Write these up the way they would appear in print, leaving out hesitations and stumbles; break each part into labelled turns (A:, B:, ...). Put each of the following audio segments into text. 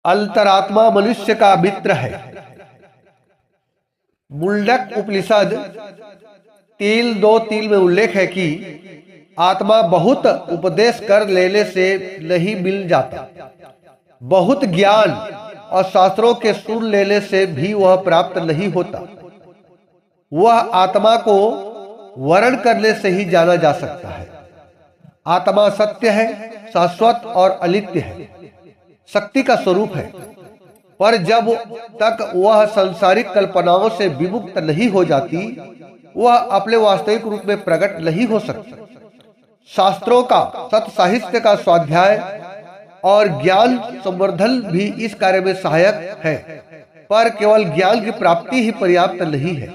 A: अंतरात्मा मनुष्य का मित्र है। मुंडक उपनिषद 3:2-3 में उल्लेख है कि आत्मा बहुत उपदेश कर लेने से नहीं मिल जाता, बहुत ज्ञान और शास्त्रों के सुन लेने से भी वह प्राप्त नहीं होता। वह आत्मा को वर्ण करने से ही जाना जा सकता है। आत्मा सत्य है, शाश्वत और अनित्य है, शक्ति का स्वरूप है, पर जब तक वह सांसारिक कल्पनाओं से विमुक्त नहीं हो जाती, वह अपने वास्तविक रूप में प्रकट नहीं हो सकती। शास्त्रों का, सत साहित्य का स्वाध्याय और ज्ञान संवर्धन भी इस कार्य में सहायक है, पर केवल ज्ञान की प्राप्ति ही पर्याप्त नहीं है।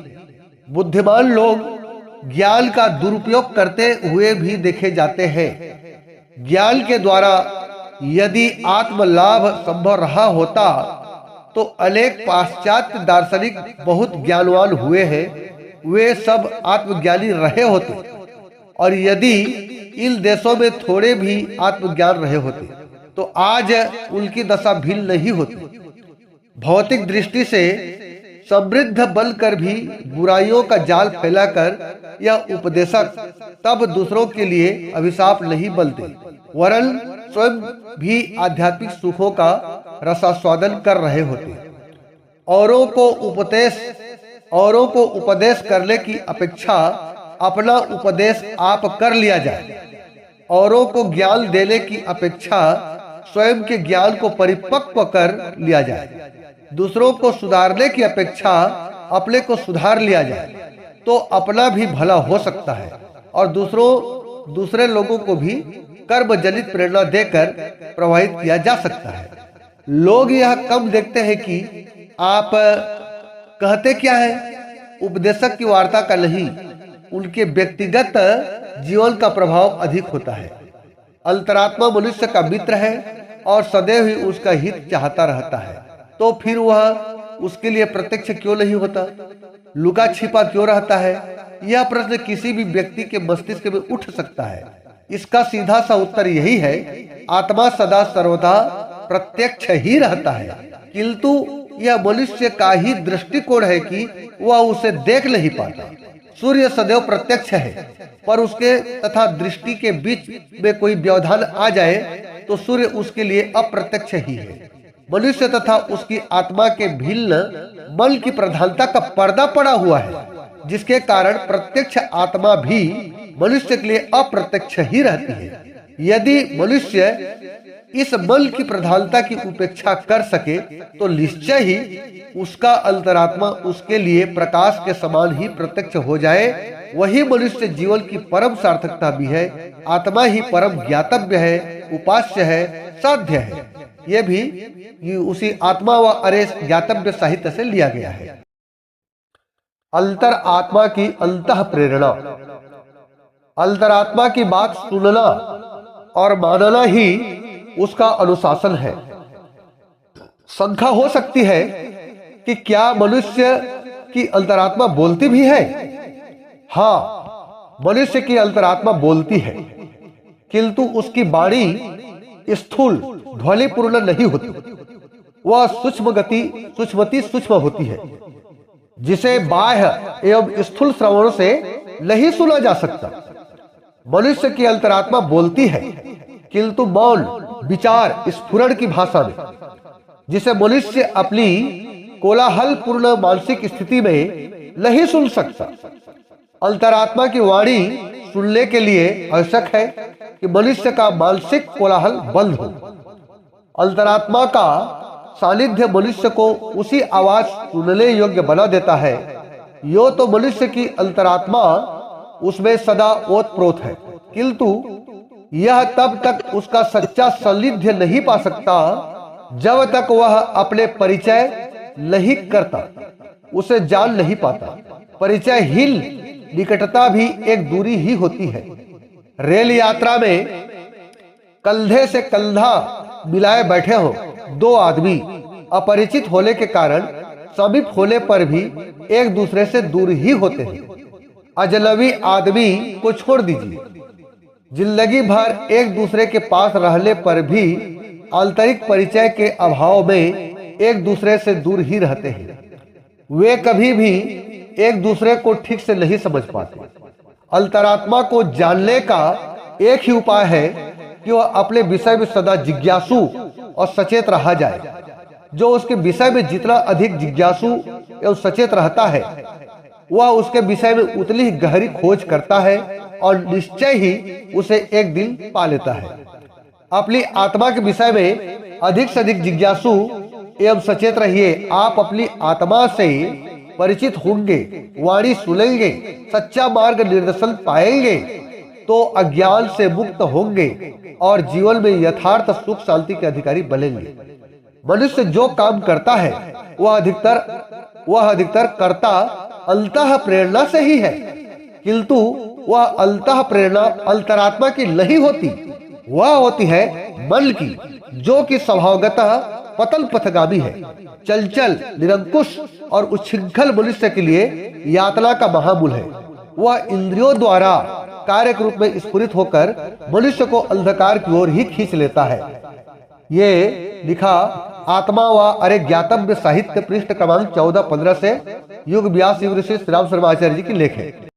A: बुद्धिमान लोग ज्ञान का दुरुपयोग करते हुए भी देखे जाते हैं। ज्ञान के द्वारा यदि आत्मलाभ संभव रहा होता तो अनेक पाश्चात्य दार्शनिक बहुत ज्ञानवान हुए हैं, वे सब आत्मज्ञानी रहे होते, और यदि इन देशों में थोड़े भी आत्मज्ञान रहे होते तो आज उनकी दशा भिन्न नहीं होती। भौतिक दृष्टि से समृद्ध बनकर भी बुराइयों का जाल फैलाकर यह उपदेशक तब दूसरों के लिए अभिशाप नहीं बनते, वरन स्वयं भी आध्यात्मिक सुखों का रसास्वादन कर रहे होते। औरों को उपदेश करने की अपेक्षा अपना उपदेश आप कर लिया जाए। औरों को ज्ञान देने की अपेक्षा स्वयं के ज्ञान को परिपक्व कर लिया जाए। दूसरों को सुधारने की अपेक्षा अपने को सुधार लिया जाए, तो अपना भी भला हो सकता है और दूसरे लोगों को भी कर्म जनित प्रेरणा देकर प्रभावित किया जा सकता है। लोग यह कम देखते हैं कि आप कहते क्या है, उपदेशक की वार्ता का नहीं, उनके व्यक्तिगत जीवन का प्रभाव अधिक होता है। अंतरात्मा मनुष्य का मित्र है और सदैव ही उसका हित चाहता रहता है, तो फिर वह उसके लिए प्रत्यक्ष क्यों नहीं होता, लुका छिपा क्यों रहता है? यह प्रश्न किसी भी व्यक्ति के मस्तिष्क में उठ सकता है। इसका सीधा सा उत्तर यही है, आत्मा सदा सर्वदा प्रत्यक्ष ही रहता है, किंतु यह मनुष्य का ही दृष्टिकोण है कि वह उसे देख नहीं पाता। सूर्य सदैव प्रत्यक्ष है, पर उसके तथा दृष्टि के बीच में कोई व्यवधान आ जाए तो सूर्य उसके लिए अप्रत्यक्ष ही है। मनुष्य तथा उसकी आत्मा के भिन्न मन की प्रधानता का पर्दा पड़ा हुआ है, जिसके कारण प्रत्यक्ष आत्मा भी मनुष्य के लिए अप्रत्यक्ष ही रहती है। यदि मनुष्य इस मन की प्रधानता की उपेक्षा कर सके तो निश्चय ही उसका अंतरात्मा उसके लिए प्रकाश के समान ही प्रत्यक्ष हो जाए। वही मनुष्य जीवन की परम सार्थकता भी है। आत्मा ही परम ज्ञातव्य है, उपास्य है, साध्य है। ये भी उसी आत्मा व अरेस ज्ञातव्य साहित्य से लिया गया है। अंतर आत्मा की अंतः प्रेरणा। अंतरात्मा की बात सुनना और मानना ही उसका अनुशासन है। शंका हो सकती है कि क्या मनुष्य की अंतरात्मा बोलती भी है? हाँ, मनुष्य की अंतरात्मा बोलती है, किंतु उसकी वाणी स्थूल ध्वनिपूर्ण नहीं होती। वह सूक्ष्म होती है, जिसे बाह्य एवं स्थूल श्रवण से नहीं सुना जा सकता। मनुष्य की अंतरात्मा बोलती है, किंतु मौन विचार स्फुरण की भाषा में, जिसे मनुष्य अपनी कोलाहलपूर्ण मानसिक स्थिति में नहीं सुन सकता। अंतरात्मा की वाणी सुनने के लिए आवश्यक है कि मनुष्य का मानसिक कोलाहल बंद हो। अंतरात्मा का सानिध्य मनुष्य को उसी आवाज सुनने योग्य बना देता है। यो तो मनुष्य की अंतरात्मा उसमें सदा ओतप्रोत है, किंतु यह तब तक उसका सच्चा सानिध्य नहीं पा सकता जब तक वह अपने परिचय नहीं करता, उसे जान नहीं पाता। परिचयहीन निकटता भी एक दूरी ही होती है। रेल यात्रा में कंधे से कंधा मिलाए बैठे हो दो आदमी, अपरिचित होने के कारण समीप होने पर भी एक दूसरे से दूर ही होते हैं। अजनबी आदमी को छोड़ दीजिए, जिंदगी भर एक दूसरे के पास रहने पर भी आंतरिक परिचय के अभाव में एक दूसरे से दूर ही रहते हैं। वे कभी भी एक दूसरे को ठीक से नहीं समझ पाते। अंतरात्मा को जानने का एक ही उपाय है कि वह अपने विषय में सदा जिज्ञासु और सचेत रहा जाए। जो उसके विषय में जितना अधिक जिज्ञासु एवं सचेत रहता है, वह उसके विषय में उतनी ही गहरी खोज करता है और निश्चय ही उसे एक दिन पा लेता है। अपनी आत्मा के विषय में अधिक से अधिक जिज्ञासु एवं सचेत रहिए। आप अपनी आत्मा से परिचित होंगे, वाणी सुनेंगे, सच्चा मार्ग निर्देशन पाएंगे तो अज्ञान से मुक्त होंगे और जीवन में यथार्थ सुख शांति के अधिकारी बनेंगे। मनुष्य जो काम करता है वह अधिकतर कर्ता अंतः प्रेरणा से ही है, किंतु वह अंतः प्रेरणा अंतरात्मा की नहीं होती, वह होती है मन की, जो कि स्वभावगतः पतन पथगामी है। चंचल, निरंकुश और उच्छृंखल मनुष्य के लिए यातना का महामूल है। वह इंद्रियों द्वारा कार्य रूप में स्फुरित होकर मनुष्य को अंधकार की ओर ही खींच लेता है। ये लिखा आत्मा व अरे ज्ञातव्य साहित्य, पृष्ठ क्रमांक 14-15 से युग व्यास युग ऋषि श्री राम शर्मा आचार्य जी की लेख है।